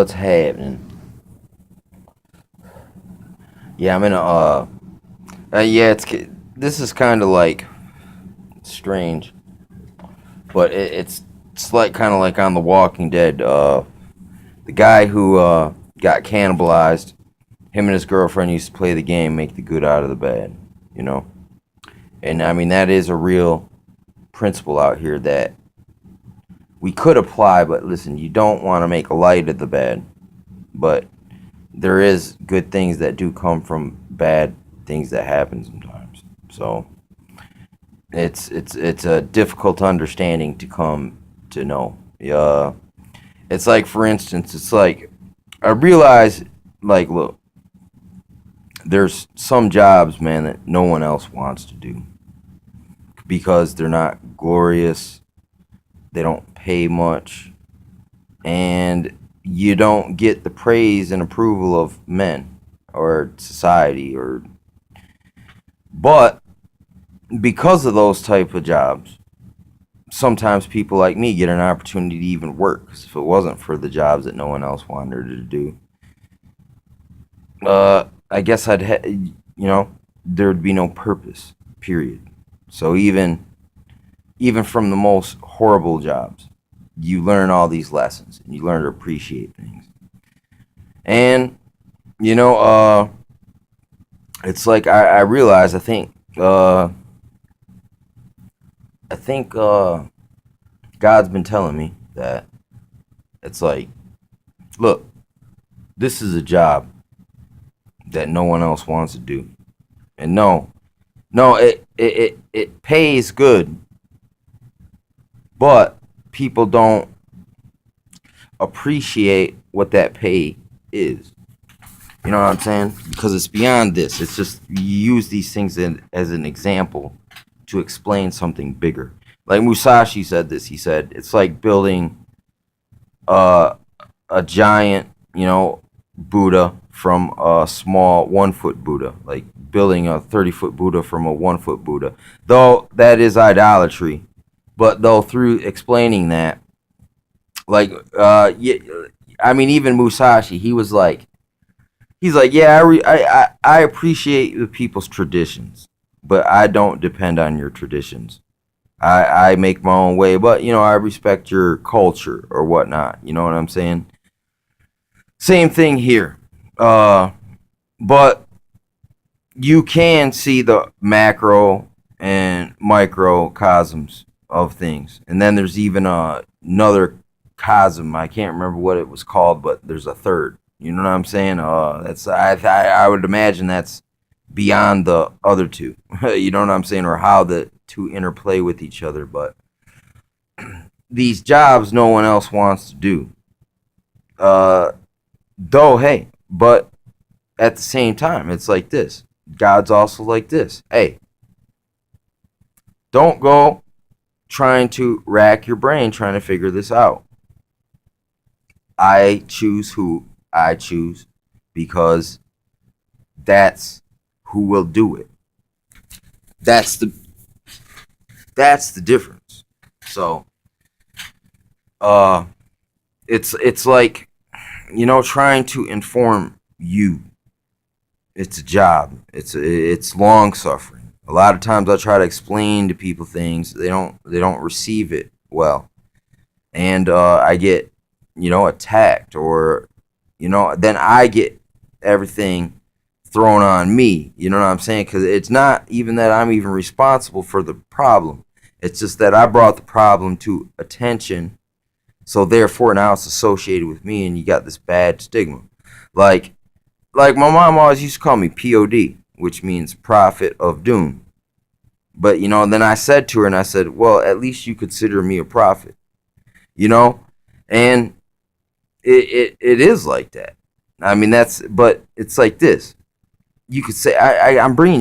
What's happening? Yeah, I'm in a yeah, this is kind of like strange, but it's like kind of like on The Walking Dead. The guy who got cannibalized, him and his girlfriend used to play the game, make the good out of the bad, you know. And I mean that is a real principle out here that we could apply, but listen, you don't want to make light of the bad, but there is good things that do come from bad things that happen sometimes. So it's a difficult understanding to come to know. It's like, for instance, it's like I realize, like, look, there's some jobs, man, that no one else wants to do because they're not glorious, they don't pay much, and you don't get the praise and approval of men or society or but because of those type of jobs, sometimes people like me get an opportunity to even work. 'Cause if it wasn't for the jobs that no one else wanted to do, I guess there'd be no purpose. Period. So even from the most horrible jobs, you learn all these lessons and you learn to appreciate things. And you know, it's like I realize I think God's been telling me that it's like, look, this is a job that no one else wants to do. And no, it pays good, but people don't appreciate what that pay is. You know what I'm saying? Because it's beyond this. It's just you use these things as an example to explain something bigger. Like Musashi said this. He said it's like building uh, a giant, Buddha from a small 1 foot Buddha. Like building a 30-foot Buddha from a 1 foot Buddha. Though that is idolatry, but though through explaining that, like, yeah, I mean, even Musashi, he's like, yeah, I appreciate the people's traditions, but I don't depend on your traditions. I make my own way, but I respect your culture or whatnot. You know what I'm saying? Same thing here. Uh, but you can see the macro and microcosms of things, and then there's even another cosm. I can't remember what it was called, but there's a third. You know what I'm saying? That's I would imagine that's beyond the other two. You know what I'm saying, or how the two interplay with each other. But these jobs no one else wants to do. Uh, though, hey, but at the same time, it's like this. God's also like this. Hey, don't go trying to rack your brain trying to figure this out. I choose who I choose because that's who will do it. That's the that's the difference. So, uh, it's like trying to inform you. It's a job. It's long suffering. A lot of times I try to explain to people things, they don't receive it well, and I get attacked, or then I get everything thrown on me. You know what I'm saying? Because it's not even that I'm even responsible for the problem. It's just that I brought the problem to attention, so therefore now it's associated with me, and you got this bad stigma. Like like my mom always used to call me POD, which means prophet of doom. But then I said to her, and I said, well, at least you consider me a prophet, you know, and it is like that. I mean, but it's like this. You could say I'm bringing